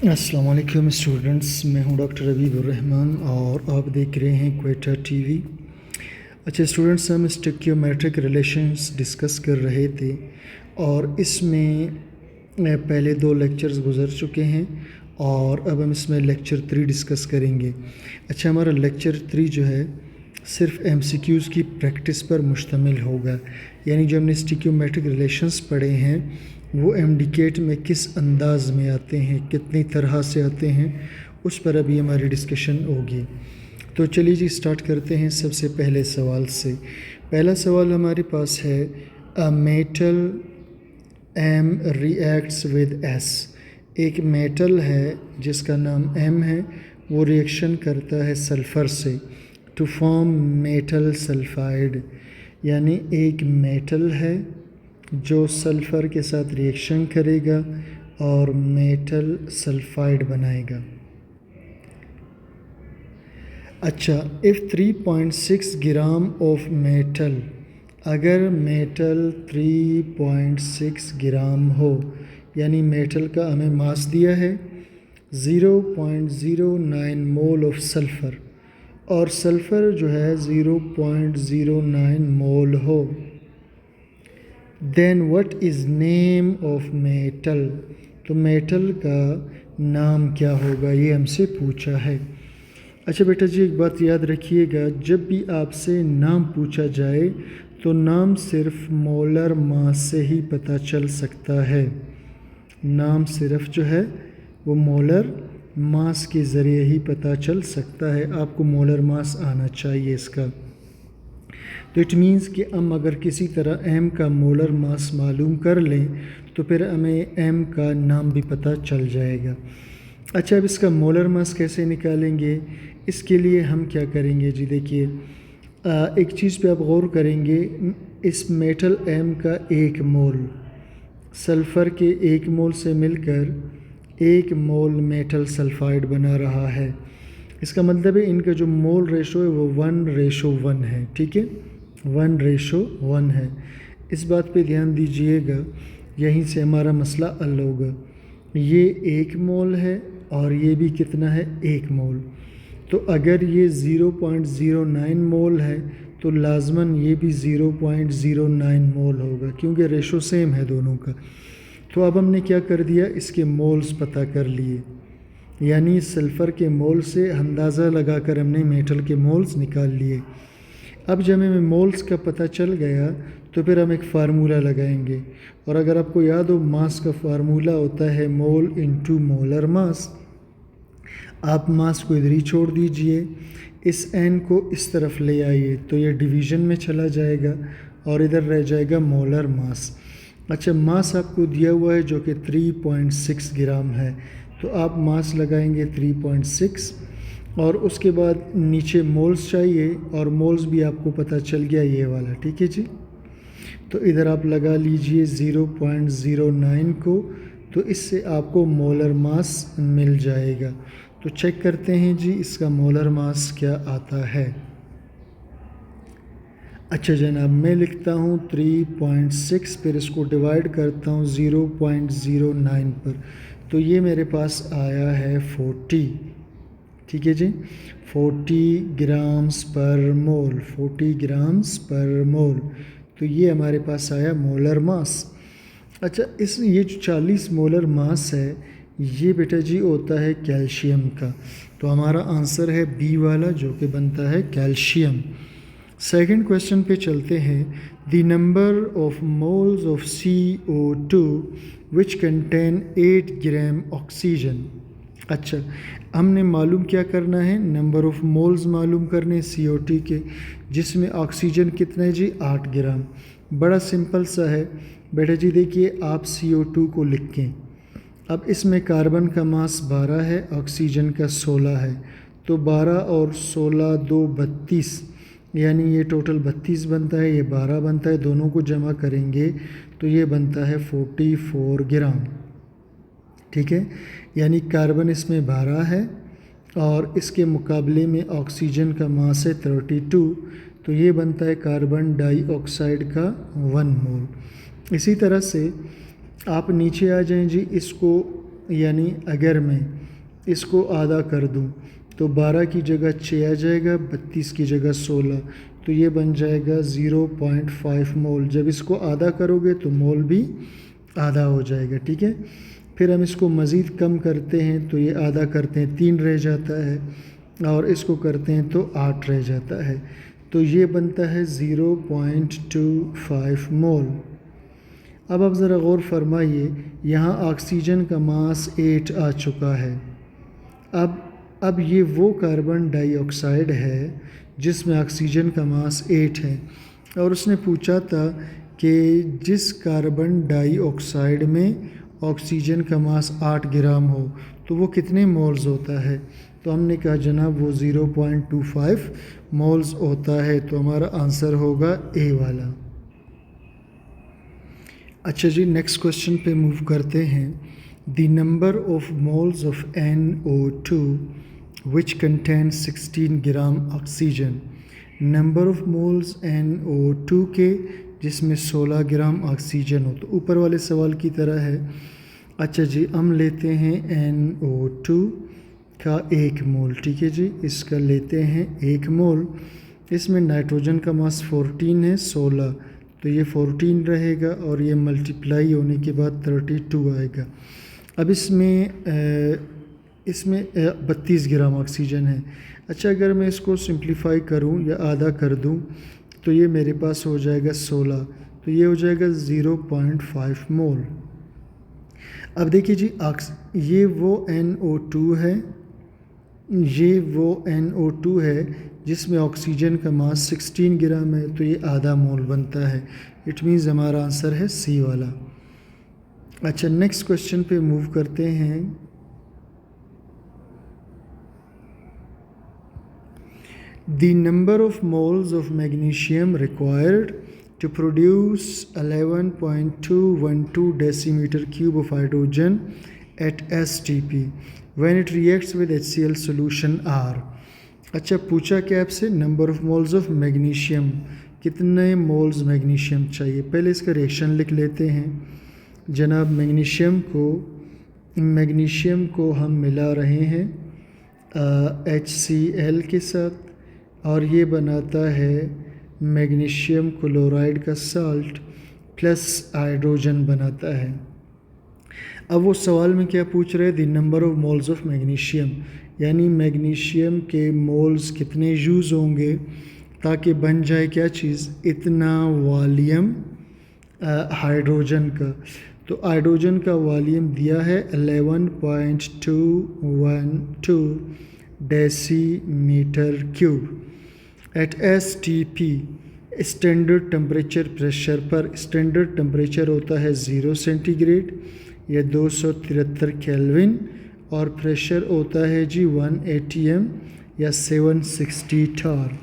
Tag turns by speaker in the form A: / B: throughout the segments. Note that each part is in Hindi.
A: अस्सलाम वालेकुम स्टूडेंट्स, मैं हूं डॉक्टर हबीबुर्रहमान और आप देख रहे हैं क्वेटा टीवी। अच्छा स्टूडेंट्स, हम स्टिक्योमेट्रिक रिलेशंस डिस्कस कर रहे थे और इसमें पहले 2 लेक्चर्स गुजर चुके हैं और अब हम इसमें लेक्चर 3 डिस्कस करेंगे। अच्छा, हमारा लेक्चर 3 जो है सिर्फ एमसीक्यूज़ की प्रैक्टिस पर मुश्तमिल होगा, यानी जो हमने स्टिक्योमेट्रिक रिलेशंस पढ़े हैं वो एमडीकेट में किस अंदाज में आते हैं, कितनी तरह से आते हैं, उस पर अभी हमारी डिस्कशन होगी। तो चलिए जी स्टार्ट करते हैं सबसे पहले सवाल से। पहला सवाल हमारे पास है, a metal M reacts with S. एक मेटल है जिसका नाम एम है, वो रिएक्शन करता है सल्फ़र से टू फॉर्म मेटल सल्फाइड। यानी एक मेटल है जो सल्फ़र के साथ रिएक्शन करेगा और मेटल सल्फाइड बनाएगा। अच्छा, इफ़ 3.6 ग्राम ऑफ मेटल, अगर मेटल 3.6 ग्राम हो, यानी मेटल का हमें मास दिया है 0.09 मोल ऑफ सल्फ़र और सल्फ़र जो है 0.09 मोल हो, then what is name of metal. तो मेटल का नाम क्या होगा, ये हमसे पूछा है। अच्छा बेटा जी, एक बात याद रखिएगा, जब भी आपसे नाम पूछा जाए तो नाम सिर्फ मोलर मास से ही पता चल सकता है। नाम सिर्फ जो है वो मोलर मास के ज़रिए ही पता चल सकता है। आपको मोलर मास आना चाहिए इसका। तो इट मीन्स कि हम अगर किसी तरह एम का मोलर मास मालूम कर लें तो फिर हमें एम का नाम भी पता चल जाएगा। अच्छा, अब इसका मोलर मास कैसे निकालेंगे, इसके लिए हम क्या करेंगे जी, देखिए एक चीज़ पे आप गौर करेंगे, इस मेटल एम का 1 मोल सल्फ़र के 1 मोल से मिलकर 1 मोल मेटल सल्फाइड बना रहा है। इसका मतलब है इनका जो मोल रेशो है वो 1:1 है। ठीक है, 1:1 है। इस बात पे ध्यान दीजिएगा, यहीं से हमारा मसला हल होगा। ये 1 मोल है और ये भी कितना है, 1 मोल। तो अगर ये 0.09 मोल है तो लाजमन ये भी 0.09 मोल होगा, क्योंकि रेशो सेम है दोनों का। तो अब हमने क्या कर दिया, इसके मोल्स पता कर लिए, यानी सल्फ़र के मोल से अंदाज़ा लगाकर हमने मेटल के मोल्स निकाल लिए। अब जब हमें मोल्स का पता चल गया तो फिर हम एक फार्मूला लगाएंगे, और अगर आपको याद हो मास का फार्मूला होता है मोल इनटू मोलर मास। आप मास को इधर ही छोड़ दीजिए, इस n को इस तरफ ले आइए तो ये डिवीज़न में चला जाएगा और इधर रह जाएगा मोलर मास। अच्छा, मास आपको दिया हुआ है जो कि 3.6 ग्राम है, तो आप मास लगाएंगे 3.6 और उसके बाद नीचे मोल्स चाहिए, और मोल्स भी आपको पता चल गया ये वाला। ठीक है जी, तो इधर आप लगा लीजिए 0.09 को, तो इससे आपको मोलर मास मिल जाएगा। तो चेक करते हैं जी इसका मोलर मास क्या आता है। अच्छा जनाब, मैं लिखता हूँ 3.6, फिर इसको डिवाइड करता हूँ 0.09 पर, तो ये मेरे पास आया है 40। ठीक है जी, 40 ग्राम्स पर मोल, 40 ग्राम्स पर मोल, तो ये हमारे पास आया मोलर मास। अच्छा, ये जो 40 मोलर मास है ये बेटा जी होता है कैल्शियम का, तो हमारा आंसर है बी वाला जो कि बनता है कैल्शियम। सेकंड क्वेश्चन पे चलते हैं, the number of moles of CO2 which contain 8 gram oxygen. अच्छा, हमने मालूम क्या करना है, नंबर ऑफ़ मोल्स मालूम करने CO2 के, जिसमें ऑक्सीजन कितना है जी 8 ग्राम। बड़ा सिंपल सा है बेटा जी, देखिए आप CO2 को लिखें, अब इसमें कार्बन का मास 12 है, ऑक्सीजन का 16 है, तो 12 और 16 2 32, यानी ये टोटल 32 बनता है, ये 12 बनता है, दोनों को जमा करेंगे तो ये बनता है 44 ग्राम। ठीक है, यानी कार्बन इसमें 12 है और इसके मुकाबले में ऑक्सीजन का मास है 32, तो ये बनता है कार्बन डाइऑक्साइड का 1 मोल। इसी तरह से आप नीचे आ जाएं जी, इसको यानी अगर मैं इसको आधा कर दूं तो 12 की जगह 6 आ जाएगा, 32 की जगह 16, तो ये बन जाएगा 0.5 मोल। जब इसको आधा करोगे तो मोल भी आधा हो जाएगा, ठीक है। फिर हम इसको मज़ीद कम करते हैं तो ये आधा करते हैं 3 रह जाता है, और इसको करते हैं तो 8 रह जाता है, तो ये बनता है 0.25 मोल। अब आप ज़रा गौर फरमाइए, यहाँ ऑक्सीजन का मास 8 आ चुका है। अब ये वो कार्बन डाइऑक्साइड है जिसमें ऑक्सीजन का मास 8 है, और उसने पूछा था कि जिस कार्बन डाइऑक्साइड में ऑक्सीजन का मास 8 ग्राम हो तो वो कितने मोल्स होता है। तो हमने कहा जनाब वो 0.25 मोल्स होता है, तो हमारा आंसर होगा ए वाला। अच्छा जी, नेक्स्ट क्वेश्चन पे मूव करते हैं। The number of moles of NO2 which contains 16 gram oxygen. Number of moles NO2 के जिसमें 16 ग्राम ऑक्सीजन हो, तो ऊपर वाले सवाल की तरह है। अच्छा जी, हम लेते हैं NO2 का 1 मोल, ठीक है जी, इसका लेते हैं 1 मोल। इसमें नाइट्रोजन का मास 14 है, 16, तो ये 14 रहेगा, और ये मल्टीप्लाई होने के बाद 32 आएगा। अब इसमें 32 ग्राम ऑक्सीजन है। अच्छा, अगर मैं इसको सिंप्लीफाई करूं या आधा कर दूं तो ये मेरे पास हो जाएगा 16, तो ये हो जाएगा 0.5 मोल। अब देखिए जी, ये वो NO2 है, ये वो NO2 है जिसमें ऑक्सीजन का मास 16 ग्राम है, तो ये आधा मोल बनता है। इट मीन्स हमारा आंसर है सी वाला। अच्छा, नेक्स्ट क्वेश्चन पे मूव करते हैं। The number of moles of magnesium required to produce 11.212 decimeter cube of hydrogen at STP when it reacts with HCl solution R। अच्छा, पूछा क्या आपसे, number of moles of magnesium, कितने मोल्स मैग्नीशियम चाहिए। पहले इसका रिएक्शन लिख लेते हैं जनाब। मैग्नीशियम को हम मिला रहे हैं HCl के साथ, और ये बनाता है मैग्नीशियम क्लोराइड का साल्ट प्लस हाइड्रोजन बनाता है। अब वो सवाल में क्या पूछ रहे हैं, the number of moles of magnesium, यानी मैग्नीशियम के मोल्स कितने यूज़ होंगे ताकि बन जाए क्या चीज़, इतना वॉल्यूम हाइड्रोजन का। तो हाइड्रोजन का वॉल्यूम दिया है 11.212 decimetre cube at STP standard temperature pressure पर। स्टैंडर्ड टेम्परेचर होता है 0 सेंटीग्रेड या 273 केल्विन, और प्रेशर होता है जी 1 ATM या 760 टार।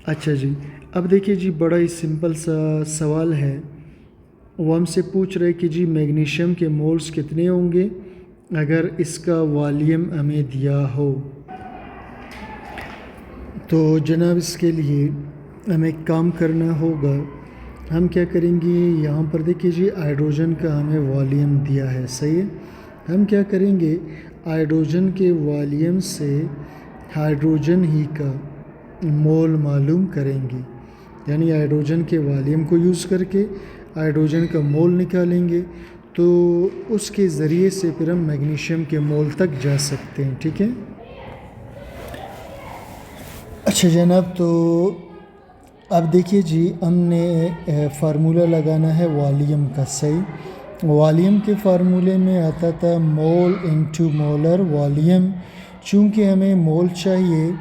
A: अच्छा जी, अब देखिए जी, बड़ा ही सिंपल सा सवाल है। वो हमसे पूछ रहे कि जी मैग्नीशियम के मोल्स कितने होंगे अगर इसका वॉल्यूम हमें दिया हो। तो जनाब, इसके लिए हमें काम करना होगा। हम क्या करेंगे, यहाँ पर देखिए जी, हाइड्रोजन का हमें वॉल्यूम दिया है, सही है। हम क्या करेंगे, हाइड्रोजन के वॉल्यूम से हाइड्रोजन ही का मोल मालूम करेंगे, यानी हाइड्रोजन के वॉल्यूम को यूज़ करके हाइड्रोजन का मोल निकालेंगे, तो उसके ज़रिए से फिर हम मैग्नीशियम के मोल तक जा सकते हैं, ठीक है। अच्छा जनाब, तो अब देखिए जी, हमने फार्मूला लगाना है वॉल्यूम का, सही। वॉल्यूम के फार्मूले में आता था मोल इनटू मोलर वॉल्यूम। चूँकि हमें मोल चाहिए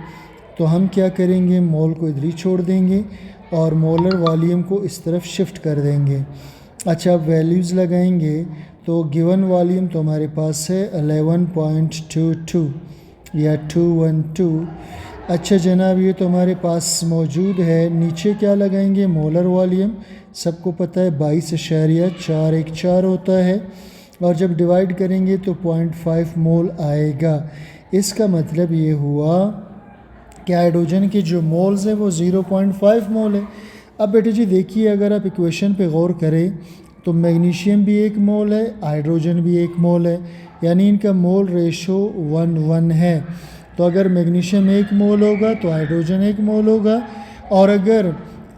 A: तो हम क्या करेंगे, मोल को इधर ही छोड़ देंगे और मोलर वॉल्यूम को इस तरफ शिफ्ट कर देंगे। अच्छा, अब वैल्यूज़ लगाएंगे तो गिवन वॉल्यूम तो हमारे पास है 11.22 या 212। अच्छा जनाब, ये तो हमारे पास मौजूद है। नीचे क्या लगाएंगे, मोलर वॉल्यूम सबको पता है 22.414 होता है, और जब डिवाइड करेंगे तो 0.5 मोल आएगा। इसका मतलब ये हुआ कि हाइड्रोजन के जो मोल्स है वो 0.5 मोल है। अब बेटे जी देखिए, अगर आप इक्वेशन पे गौर करें तो मैग्नीशियम भी 1 मोल है, हाइड्रोजन भी 1 मोल है, यानी इनका मोल रेशो 1:1 है। तो अगर मैग्नीशियम 1 मोल होगा तो हाइड्रोजन 1 मोल होगा, और अगर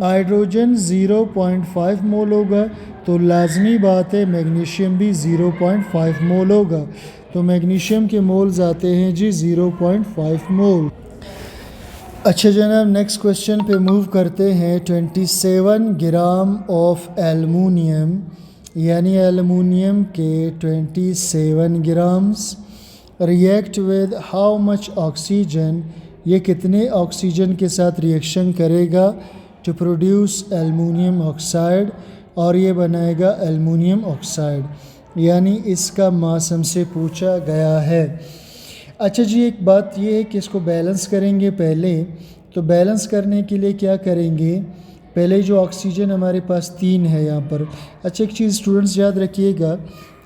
A: हाइड्रोजन 0.5 मोल होगा तो लाजमी बात है मैग्नीशियम भी 0.5 मोल होगा। तो मैग्नीशियम के मोल्स आते हैं जी 0.5 मोल। अच्छा जनाब, नेक्स्ट क्वेश्चन पे मूव करते हैं। 27 ग्राम ऑफ एलुमिनियम, यानी एलुमिनियम के 27 grams react with how much oxygen, ये कितने ऑक्सीजन के साथ रिएक्शन करेगा टू प्रोड्यूस एलुमिनियम ऑक्साइड, और ये बनाएगा एलुमिनियम ऑक्साइड, यानी इसका मास हमसे पूछा गया है। अच्छा जी, एक बात ये है कि इसको बैलेंस करेंगे पहले। तो बैलेंस करने के लिए क्या करेंगे, पहले जो ऑक्सीजन हमारे पास 3 है यहाँ पर। अच्छा एक चीज़ स्टूडेंट्स याद रखिएगा,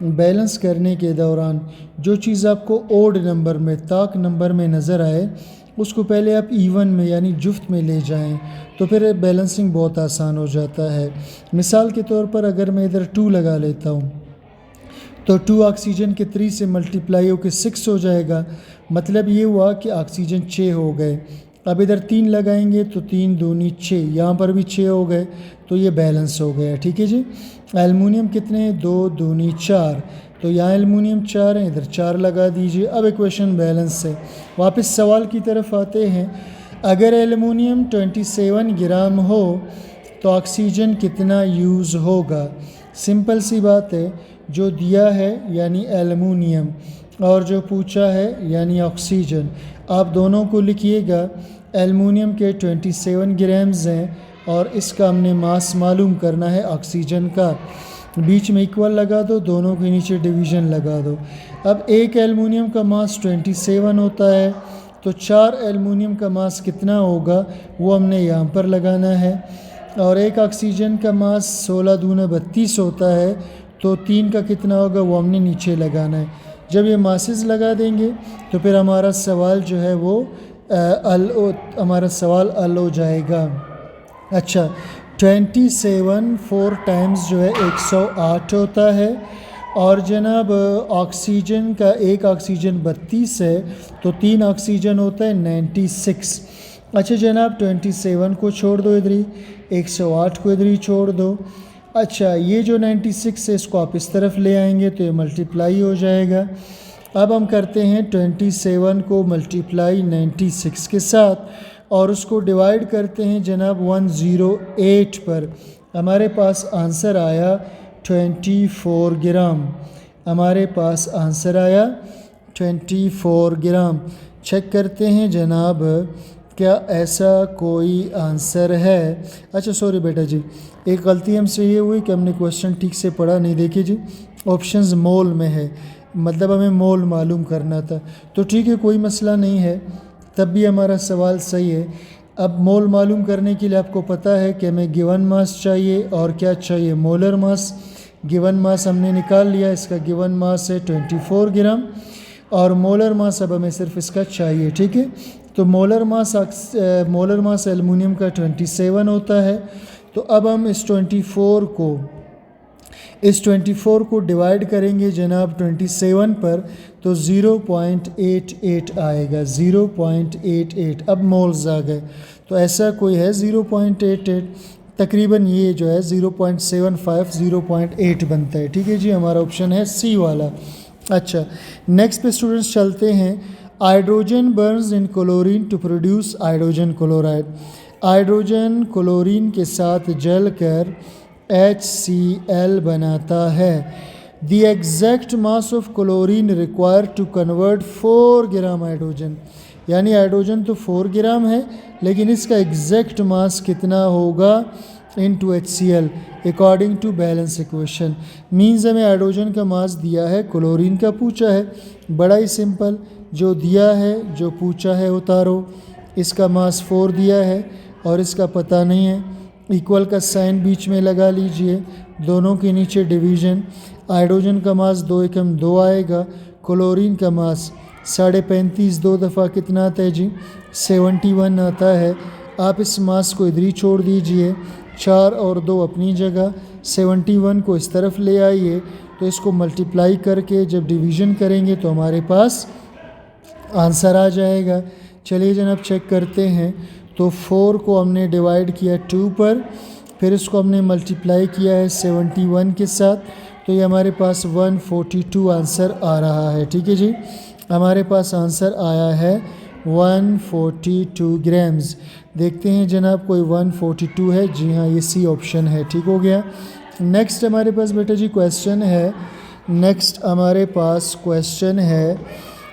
A: बैलेंस करने के दौरान जो चीज़ आपको ओड नंबर में, ताक नंबर में नज़र आए, उसको पहले आप इवन में यानी जुफ्त में ले जाएं, तो फिर बैलेंसिंग बहुत आसान हो जाता है। मिसाल के तौर पर अगर मैं इधर 2 लगा लेता हूँ तो 2 ऑक्सीजन के 3 से मल्टीप्लाई होकर 6 हो जाएगा, मतलब ये हुआ कि ऑक्सीजन 6 हो गए। अब इधर 3 लगाएंगे तो 3 दूनी 6, यहाँ पर भी 6 हो गए, तो ये बैलेंस हो गया। ठीक है जी। एलुमिनियम कितने हैं, 2 दूनी 4, तो यहाँ एलुमिनियम 4 है, इधर 4 लगा दीजिए। अब इक्वेशन बैलेंस है। वापस सवाल की तरफ आते हैं। अगर एलुमिनियम 27 ग्राम हो तो ऑक्सीजन कितना यूज़ होगा। सिंपल सी बात है, जो दिया है यानी एलुमिनियम और जो पूछा है यानी ऑक्सीजन, आप दोनों को लिखिएगा। एलुमिनियम के 27 ग्राम्स हैं और इसका हमने मास मालूम करना है ऑक्सीजन का। बीच में इक्वल लगा दो, दोनों के नीचे डिवीज़न लगा दो। अब एक एलुमिनियम का मास 27 होता है, तो 4 एलुमिनियम का मास कितना होगा वो हमने यहाँ पर लगाना है। और एक ऑक्सीजन का मास 16 दूना 32 होता है, तो 3 का कितना होगा वो हमने नीचे लगाना है। जब ये मासेस लगा देंगे तो फिर हमारा सवाल जो है वो हमारा सवाल हल हो जाएगा। अच्छा, 27 4 टाइम्स जो है 108 होता है, और जनाब ऑक्सीजन का एक ऑक्सीजन 32 है, तो 3 ऑक्सीजन होता है 96। अच्छा जनाब, 27 को छोड़ दो इधर ही, 108 को इधर ही छोड़ दो। अच्छा, ये जो 96 है इसको आप इस तरफ ले आएंगे तो ये मल्टीप्लाई हो जाएगा। अब हम करते हैं 27 को मल्टीप्लाई 96 के साथ और उसको डिवाइड करते हैं जनाब 108 पर। हमारे पास आंसर आया 24 ग्राम। हमारे पास आंसर आया 24 ग्राम। चेक करते हैं जनाब क्या ऐसा कोई आंसर है। अच्छा सॉरी बेटा जी, एक गलती हमसे ये हुई कि हमने क्वेश्चन ठीक से पढ़ा नहीं। देखिए जी, ऑप्शंस मोल में है, मतलब हमें मोल मालूम करना था। तो ठीक है, कोई मसला नहीं है, तब भी हमारा सवाल सही है। अब मोल मालूम करने के लिए आपको पता है कि हमें गिवन मास चाहिए और क्या चाहिए, मोलर मास। गिवन मास हमने निकाल लिया, इसका गिवन मास है 24 ग्राम और मोलर मास अब हमें सिर्फ इसका चाहिए। ठीक है, तो मोलर मास एलुमिनियम का 27 होता है। तो अब हम इस 24 को डिवाइड करेंगे जनाब 27 पर, तो 0.88 आएगा, 0.88। अब मोल्स आ गए, तो ऐसा कोई है 0.88, तकरीबन ये जो है 0.75 0.8 बनता है। ठीक है जी, हमारा ऑप्शन है सी वाला। अच्छा, नेक्स्ट पे स्टूडेंट्स चलते हैं। Hydrogen burns in chlorine to produce hydrogen chloride. Hydrogen chlorine के साथ जलकर HCl बनाता है। The exact mass of chlorine require to convert 4 gram hydrogen, यानी हाइड्रोजन तो 4 ग्राम है लेकिन इसका एग्जैक्ट मास कितना होगा into HCl according to balance equation. Means हमें हाइड्रोजन का मास दिया है, क्लोरीन का पूछा है। बड़ा ही सिंपल, जो दिया है जो पूछा है उतारो। इसका मास 4 दिया है और इसका पता नहीं है, इक्वल का साइन बीच में लगा लीजिए, दोनों के नीचे डिवीज़न। हाइड्रोजन का मास 2 एकम 2 आएगा, क्लोरीन का मास 35.5 2 दफ़ा कितना आता है जी 71 आता है। आप इस मास को इधर ही छोड़ दीजिए, 4 और 2 अपनी जगह, 71 को इस तरफ ले आइए तो इसको मल्टीप्लाई करके जब डिवीज़न करेंगे तो हमारे पास आंसर आ जाएगा। चलिए जनाब चेक करते हैं। तो 4 को हमने डिवाइड किया 2 पर, फिर इसको हमने मल्टीप्लाई किया है 71 के साथ, तो ये हमारे पास 142 आंसर आ रहा है। ठीक है जी, हमारे पास आंसर आया है 142 ग्राम्स। देखते हैं जनाब कोई 142 है। जी हाँ, ये सी ऑप्शन है। ठीक हो गया। नेक्स्ट हमारे पास बेटा जी क्वेश्चन है। नेक्स्ट हमारे पास क्वेश्चन है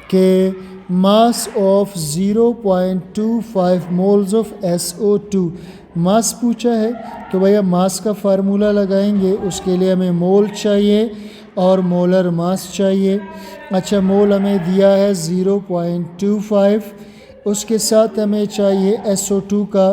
A: कि mass of 0.25 moles of SO2 मास पूछा है। तो भैया मास का फार्मूला लगाएंगे, उसके लिए हमें मोल चाहिए और मोलर मास चाहिए। अच्छा, मोल हमें दिया है 0.25, उसके साथ हमें चाहिए SO2 का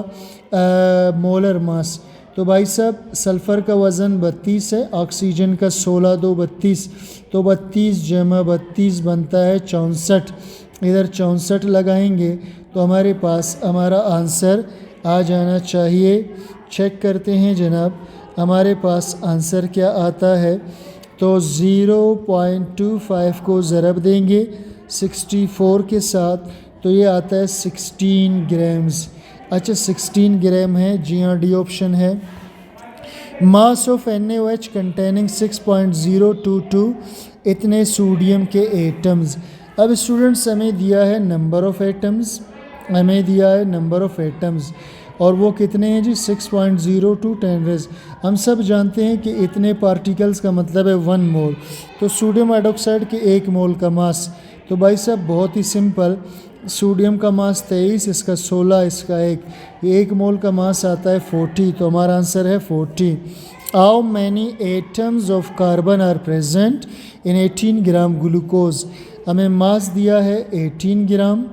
A: मोलर मास। तो भाई साहब सल्फ़र का वज़न 32 है, ऑक्सीजन का 16 2 32, तो 32 जमा 32 बनता है 64। इधर 64 लगाएंगे तो हमारे पास हमारा आंसर आ जाना चाहिए। चेक करते हैं जनाब हमारे पास आंसर क्या आता है। तो 0.25 को ज़रब देंगे 64 के साथ, तो ये आता है 16 ग्राम्स। अच्छा 16 ग्राम है। जी हाँ, डी ऑप्शन है। मास ऑफ NaOH कंटेनिंग 6.022 इतने सोडियम के एटम्स। अब स्टूडेंट्स हमें दिया है नंबर ऑफ़ एटम्स, हमें दिया है नंबर ऑफ़ एटम्स और वो कितने हैं जी 6.02 10 रेज़। हम सब जानते हैं कि इतने पार्टिकल्स का मतलब है 1 मोल। तो सोडियम हाइड्रोक्साइड के 1 मोल का मास, तो भाई साहब बहुत ही सिंपल, सोडियम का मास 23, इसका 16, इसका 1 मोल का मास आता है 40, तो हमारा आंसर है 40। How many atoms of carbon are present in 18 gram glucose. हमें मास दिया है 18 ग्राम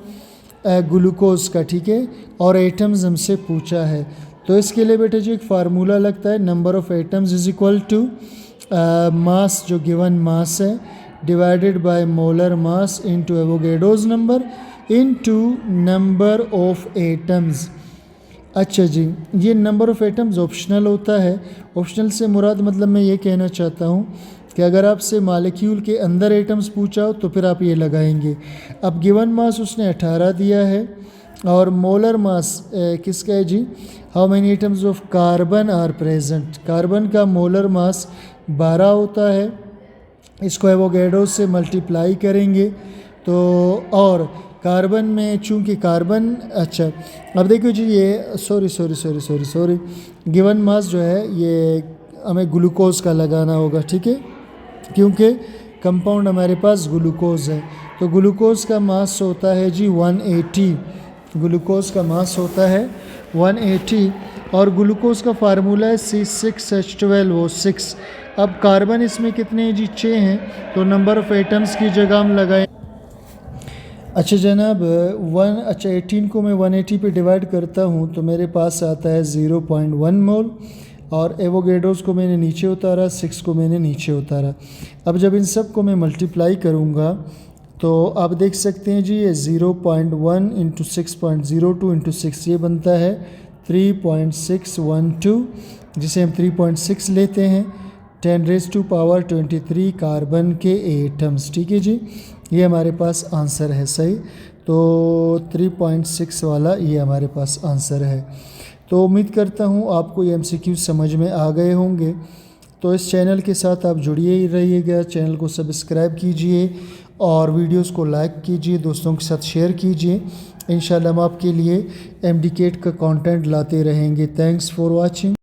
A: ग्लूकोज का, ठीक है, और एटम्स हमसे पूछा है। तो इसके लिए बेटा जी एक फार्मूला लगता है, number of atoms is equal to mass जो गिवन मास है divided by molar mass into Avogadro's number into number of atoms. अच्छा जी, ये नंबर ऑफ़ एटम्स ऑप्शनल होता है। ऑप्शनल से मुराद मतलब मैं ये कहना चाहता हूँ कि अगर आपसे मालिक्यूल के अंदर एटम्स पूछा हो तो फिर आप ये लगाएंगे। अब गिवन मास उसने 18 दिया है और मोलर मास किसका है जी, how many atoms of carbon are present. Carbon का मोलर मास 12 होता है, इसको एवोगैड्रो से मल्टीप्लाई करेंगे तो, और कार्बन में चूँकि कार्बन, अच्छा अब देखो जी ये सॉरी गिवन मास जो है ये हमें ग्लूकोज का लगाना होगा, ठीक है, क्योंकि कंपाउंड हमारे पास ग्लूकोज है। तो ग्लूकोज का मास होता है जी 180, ग्लूकोज का मास होता है 180 और ग्लूकोज का फार्मूला है C6H12O6। अब कार्बन इसमें कितने हैं जी 6 हैं, तो नंबर ऑफ़ एटम्स की जगह हम लगाएं। अच्छा जनाब 18 को मैं 180 पे डिवाइड करता हूँ तो मेरे पास आता है 0.1 मोल और एवोगैड्रोस को मैंने नीचे उतारा, 6 को मैंने नीचे उतारा। अब जब इन सब को मैं मल्टीप्लाई करूँगा तो आप देख सकते हैं जी ये 0.1 इंटू 6.02 इंटू 6 ये बनता है 3.612, जिसे हम 3.6 लेते हैं 10⁻23 कार्बन के एटम्स। ठीक है जी, ये हमारे पास आंसर है सही। तो 3.6 वाला ये हमारे पास आंसर है। तो उम्मीद करता हूँ आपको ये MCQ समझ में आ गए होंगे। तो इस चैनल के साथ आप जुड़िए ही रहिएगा, चैनल को सब्सक्राइब कीजिए और वीडियोस को लाइक कीजिए, दोस्तों के साथ शेयर कीजिए। इंशाल्लाह हम आपके लिए MDCAT का कंटेंट लाते रहेंगे। Thanks for watching.